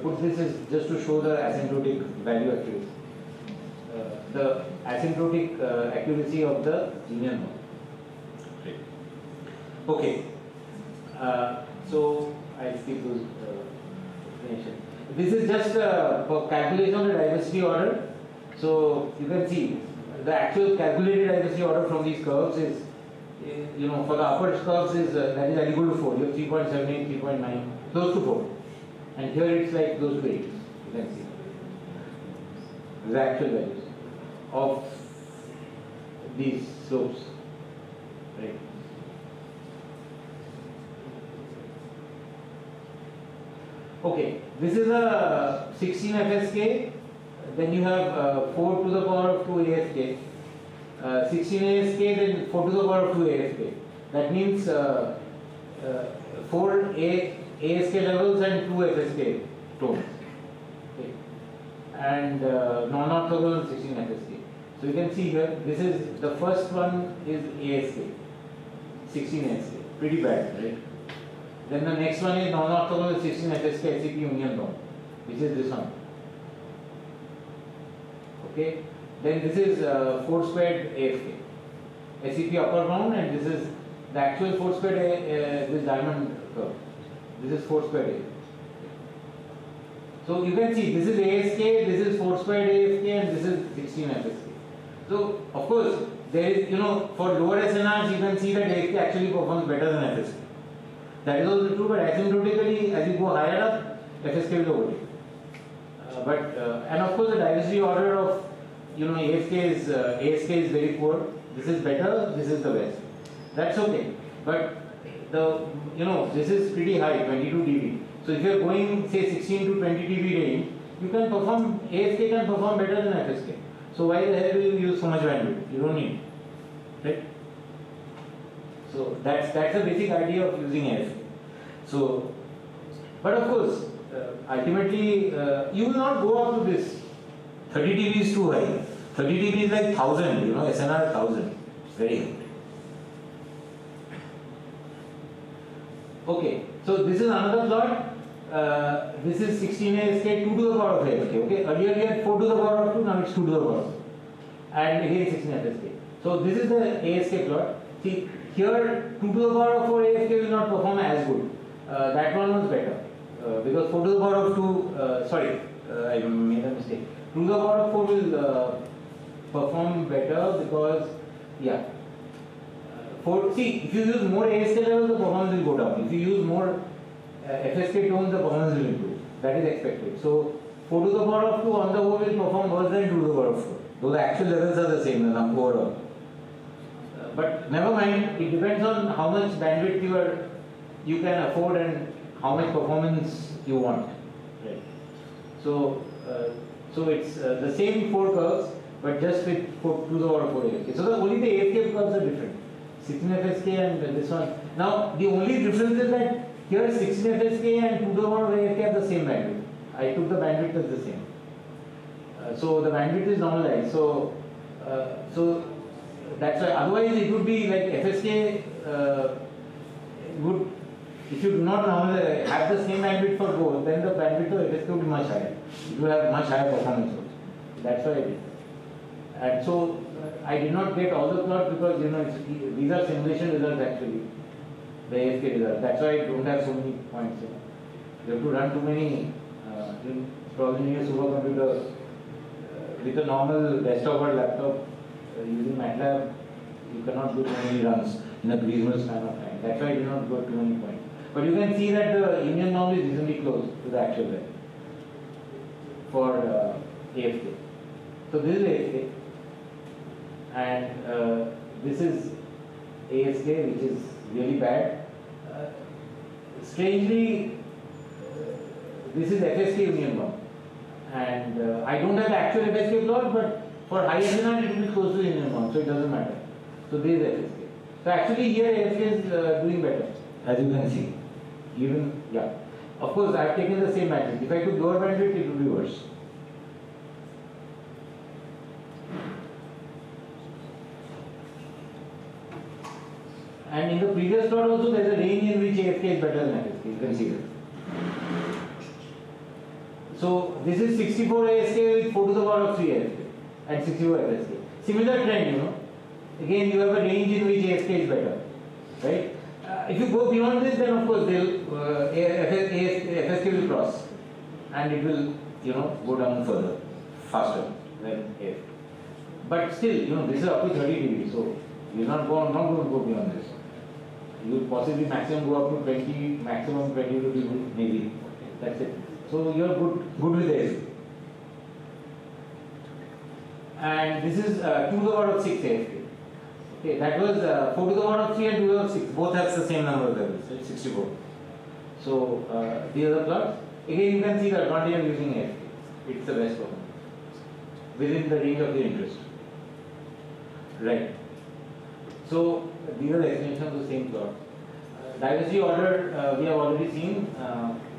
put this is just to show the asymptotic value accuracy, the asymptotic accuracy of the union bound. Okay. So I'll skip those explanation. This is just for calculation of the diversity order. So you can see the actual calculated diversity order from these curves is, for the upper curves is that is equal to 4. You have 3.78, 3.9, close to 4. And here it's like close to 8. You can see the actual values of these slopes. Right. Okay, this is a 16 FSK. Then you have 4 to the power of 2 ASK. 16 ASK, then 4 to the power of 2 ASK. That means 4 ASK levels and 2 FSK tones. Okay. And non-orthogonal 16 FSK. So you can see here, this is the first one is ASK, 16 ASK. Pretty bad, right? Then the next one is non-orthogonal 16 FSK SCP union tone, which is this one. Okay. Then this is 4 squared AFK, SCP upper bound, and this is the actual 4 squared this diamond curve. This is 4 squared AFK. So you can see this is ASK, this is 4 squared AFK, and this is 16 FSK. So of course there is, for lower SNRs you can see that AFK actually performs better than FSK. That is also true, but asymptotically as you go higher up, FSK will overtake. And of course the diversity order of ASK is very poor. This is better, this is the best. That's okay. But this is pretty high, 22 dB. So if you are going say 16 to 20 dB range, ASK can perform better than FSK. So why the hell will you use so much bandwidth? You don't need it. Right? So that's the basic idea of using ASK. So, but of course, ultimately you will not go up to this. 30 dB is too high. 30 dB is like 1000, SNR 1000. Very high. Okay, so this is another plot. This is 16 ASK 2 to the power of ASK. Okay, earlier we had 4 to the power of 2, now it's 2 to the power of 2. And here 16 FSK. So this is the ASK plot. See, here 2 to the power of 4 ASK will not perform as good. That one was better. Because 4 to the power of 2, I made a mistake. 2 to the power of 4 will perform better because, if you use more ASK levels, the performance will go down. If you use more FSK tones, the performance will improve. That is expected. So 4 to the power of 2 on the whole will perform worse than 2 to the power of 4. Though the actual levels are the same, the number overall. But never mind, it depends on how much bandwidth you can afford and how much performance you want. Right. So it's the same 4 curves, but just with 4 to the power of 4 ASK. So only the ASK curves are different. 16 FSK and this one. Now the only difference is that here 16 FSK and 2 to the power of ASK have the same bandwidth. I took the bandwidth as the same. So the bandwidth is normalized. So that's why. Otherwise, it would be like FSK would. If you do not normalize, have the same bandwidth for both, then the bandwidth of FSK would be much higher. It will have much higher performance also. That's why I did. And so I did not get all the plots because these are simulation results actually. The ASK results. That's why I don't have so many points. You have to run too many. You probably need a supercomputer. With a normal desktop or laptop using MATLAB, you cannot do too many runs in a reasonable span of time. That's why I did not go too many points. But you can see that the union norm is reasonably close to the actual value for ASK. So this is ASK, and this is ASK, which is really bad. Strangely, this is FSK union norm. And I don't have the actual FSK plot, but for high SNR it will be close to the union norm, so it doesn't matter. So this is FSK. So actually here ASK is doing better, as you can see. Of course I have taken the same bandwidth. If I took lower bandwidth, it would be worse. And in the previous plot also there is a range in which ASK is better than FSK. You can see that. So this is 64 ASK with 4 to the power of 3 ASK and 64 FSK. Similar trend, Again, you have a range in which ASK is better, right? If you go beyond this, then of course FSK will cross, and it will, go down further, faster than AF. But still, this is up to 30 degrees, so you're not going to go beyond this. You will possibly maximum go up to 20, maximum 22 degrees, maybe. That's it. So you're good with AC. And this is 2 to the power of 6 AFK. Okay, that was 4 to the power of 3 and 2 to the power of 6. Both have the same number of levels, right? 64. So these are the plots. Again, you can see the advantage of using AFK. It's the best one within the range of the interest. Right. So these are the extensions of the same plot. Diversity order we have already seen.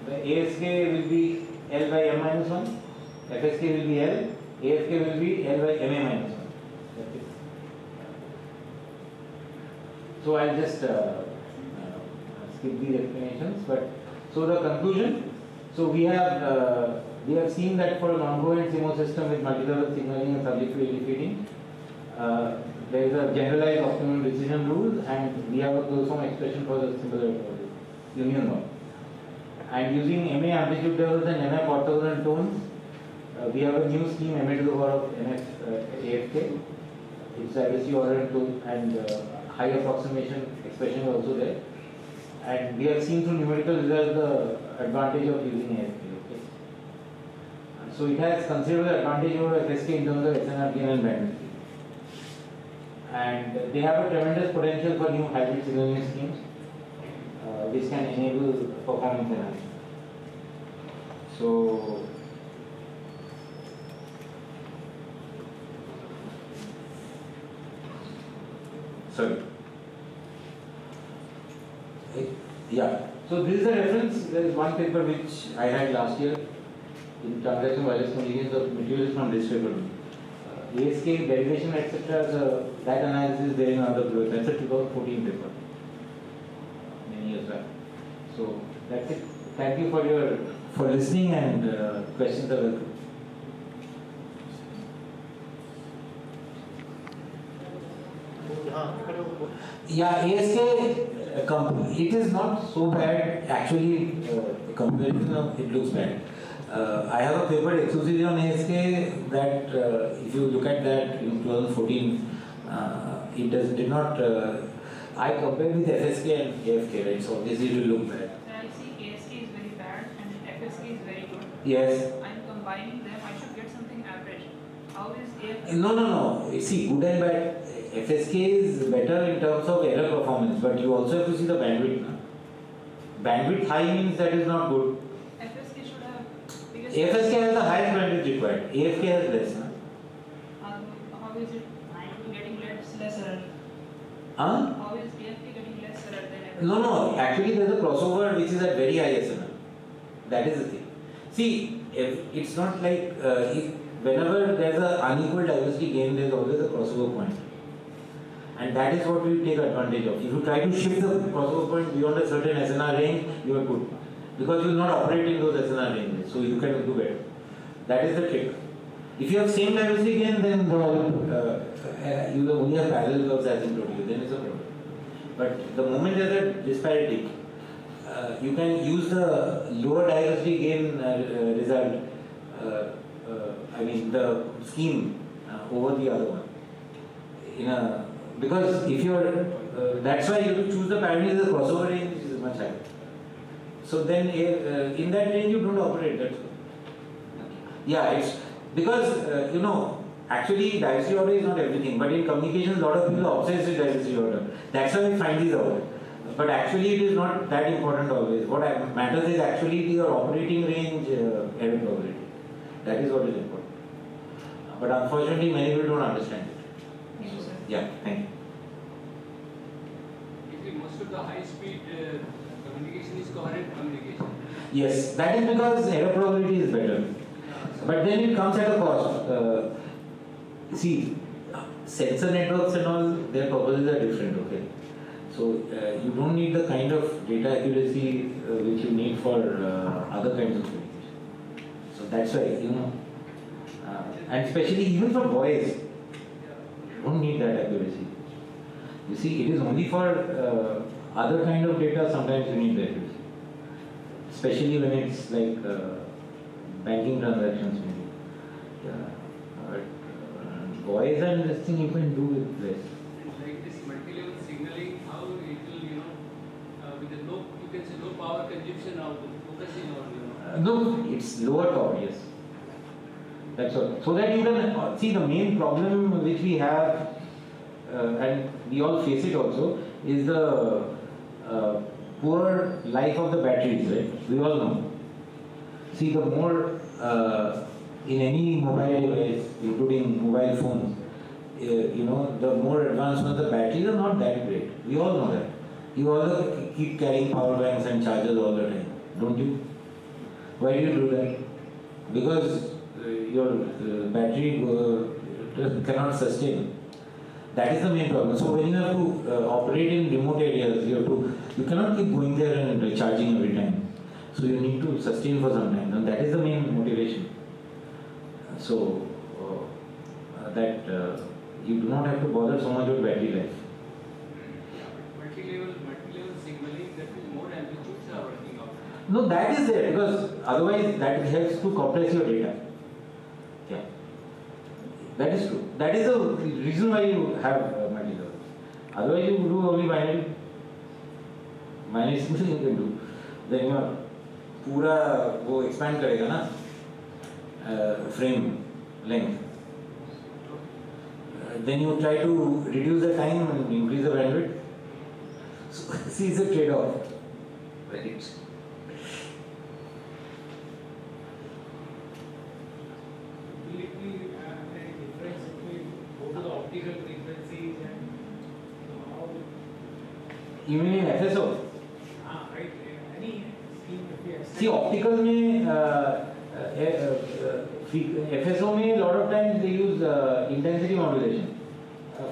The ASK will be L by M minus 1, FSK will be L, AFK will be L by MA minus 1. That's it. So I'll just skip these explanations. But so the conclusion. So we have seen that for a non-coherent CMOS system with multi-level signaling and subject to AD feeding, there is a generalized optimum decision rule, and we have a closed form expression for the similar union one. And using MA amplitude levels and MA orthogonal tones, we have a new scheme MA to the power of NF AFK. Its diversity order and high approximation expression is also there. And we have seen through numerical results the advantage of using AFK. Okay? So it has considerable advantage over FSK in terms of SNR gain and bandwidth. And they have a tremendous potential for new hybrid signaling schemes, which can enable performance enhancement. So, sorry. Yeah. So this is a reference. There is one paper which I had last year in transaction wireless communications of materials from this paper. ASK derivation, etc. So that analysis is there in another paper. That's a 2014 paper, many years back. So that's it. Thank you for listening, and questions are welcome. Yeah, ASK it is not so bad actually. Comparison of it looks bad. I have a paper exclusively on ASK that if you look at that in 2014, it did not. I compared with FSK and AFK, right? So obviously it will look bad. I see ASK is very bad and FSK is very good. Yes. I'm combining them. I should get something average. How is AFK? No. See, good and bad. FSK is better in terms of error performance, but you also have to see the bandwidth. Na? Bandwidth high means that is not good. FSK should have. FSK has the highest bandwidth required. AFK has less. Na? How is it getting less error? Huh? How is AFK getting less error than FSK? No. Actually, there is a crossover which is at very high SNR. That is the thing. See, it's not like whenever there is an unequal diversity gain, there is always a crossover point. And that is what we take advantage of. If you try to shift the crossover point beyond a certain SNR range, you are good. Because you will not operate in those SNR ranges, so you can do better. That is the trick. If you have same diversity gain, then you only have parallel curves asymptotically, then it's a problem. But the moment there is a disparity, you can use the lower diversity gain result, the scheme over the other one. Because if you are, that's why you have to choose the parameters, the crossover range is much higher. So then in that range you don't operate, that's all. Yeah, it's because, actually diversity order is not everything, but in communications a lot of people are obsessed with diversity order. That's why we find these out. But actually it is not that important always. What matters is actually your operating range error probability. That is what is important. But unfortunately many people don't understand it. Yes, sir. Yeah, thank you. Most of the high-speed communication is coherent communication. Yes, that is because error probability is better. But then it comes at a cost. See, sensor networks and all, their purposes are different, okay? So you don't need the kind of data accuracy which you need for other kinds of communication. So that's why, and especially even for voice, you don't need that accuracy. You see, it is only for Other kind of data, sometimes you need batteries. Especially when it's like banking transactions maybe. Yeah. Voice and this thing you can do with less. Like this multi-level signaling, how it will, with the low, you can say low power consumption of focusing on, No, it's lower power, yes. That's all. So that you can see the main problem which we have, and we all face it also, is the poor life of the batteries, right? We all know. See, the more in any mobile device, including mobile phones, the more advanced ones, the batteries are not that great. We all know that. You all keep carrying power banks and chargers all the time, don't you? Why do you do that? Because your battery cannot sustain. That is the main problem. So when you have to operate in remote areas, you cannot keep going there and charging every time. So you need to sustain for some time, and that is the main motivation. So that you do not have to bother so much with battery life. multi-level signaling, that is more amplitudes are working out. No, that is there because otherwise that helps to compress your data. Yeah, that is true. That is the reason why you have multi-level. Otherwise, you do only binary. Binary signaling you can do. Then your पूरा वो expand करेगा ना frame length. Then you try to reduce the time and increase the bandwidth. So see, it's a trade-off. Right. Will it be any difference between both the optical frequencies and how? You mean in FSO? Right. Any scheme if we extend. See, optical में FSO में a lot of times they use intensity modulation.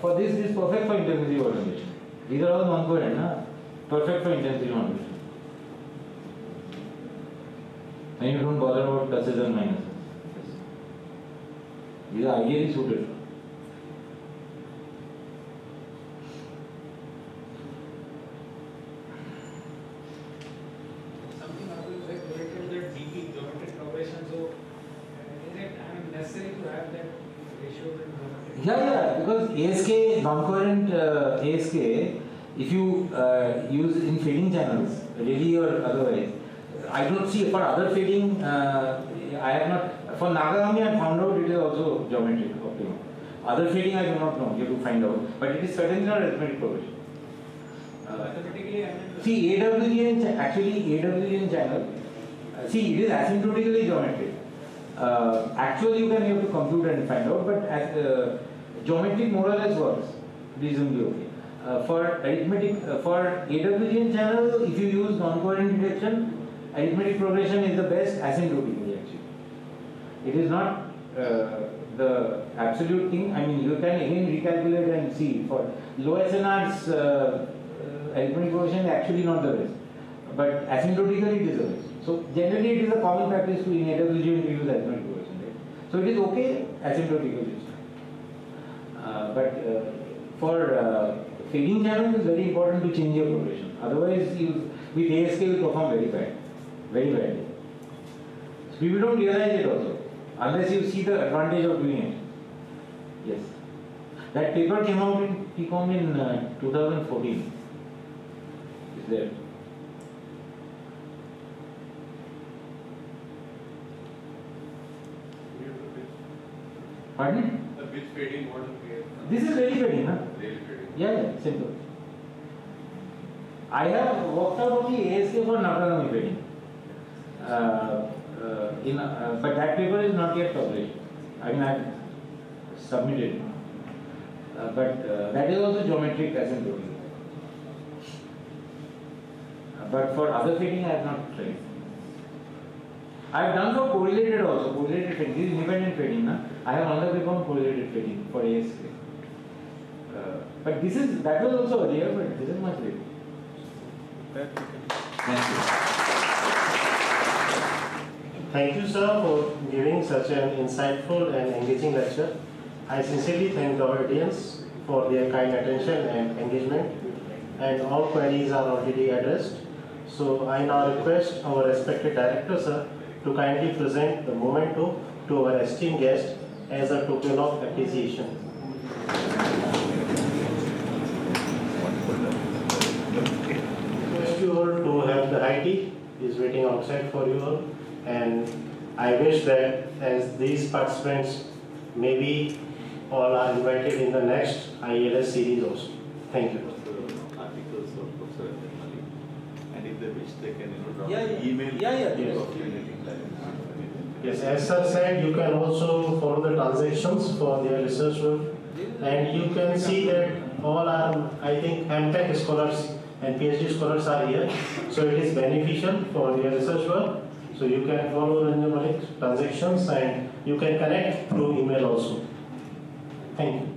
For this is perfect for intensity modulation. These are all non-coherent, na? Perfect for intensity modulation. And you don't bother about pluses and minuses. These are ideally suited. Something I will say related to that DP geometric progression. So is it necessary to have that ratio in geometric? Yeah, because ASK, non-coherent ASK, if you use in fading channels, really or otherwise, I don't see for other fading, I have not, for Nagagami I found out it is also geometric optimum. Other fading I do not know, you have to find out, but it is certainly not arithmetic progression. Mathematically, I mean. See, AWGN channel, see, it is asymptotically geometric. Actually, you have to compute and find out, but as geometric more or less works reasonably okay. For arithmetic, for AWGN channel, if you use non-coherent detection, arithmetic progression is the best asymptotically actually. It is not the absolute thing. I mean, you can again recalculate and see. For low SNRs, arithmetic progression is actually not the best, but asymptotically it is the best. So generally, it is a common practice to in AWGN to use arithmetic progression, right? So it is okay asymptotically. But for fading channel, it is very important to change your progression. Otherwise, with ASK you perform very badly. So people don't realize it also, unless you see the advantage of doing it. Yes. That paper came out in TCOM in 2014. Is there? Pardon? The which fading model we have? This is really fading, huh? Really fading. Yeah, simple. I have worked out only ASK for Nakagami fading. But that paper is not yet published. I mean, I have submitted. But that is also geometric asymptotic. But for other fading, I have not tried. I have done for correlated also, correlated fading. This is independent fading. Na? I have another paper on correlated fading for ASK. But that was also earlier, but this is much later. Thank you. Thank you, sir, for giving such an insightful and engaging lecture. I sincerely thank the audience for their kind attention and engagement. and all queries are already addressed. So I now request our respected director, sir, to kindly present the memento to our esteemed guest as a token of appreciation. Request you all to have the high tea is waiting outside for you all, and I wish that as these participants maybe all are invited in the next IELS series also. Thank you. Articles of Prof. Mallik. And if they wish, they can drop Yeah, yeah. email. Yeah, yes. Yes, as sir said, you can also follow the transactions for their research work, and you can see that all our, I think, MTech scholars and PhD scholars are here, so it is beneficial for their research work. So you can follow Ranjan Mallik transactions, and you can connect through email also. Thank you.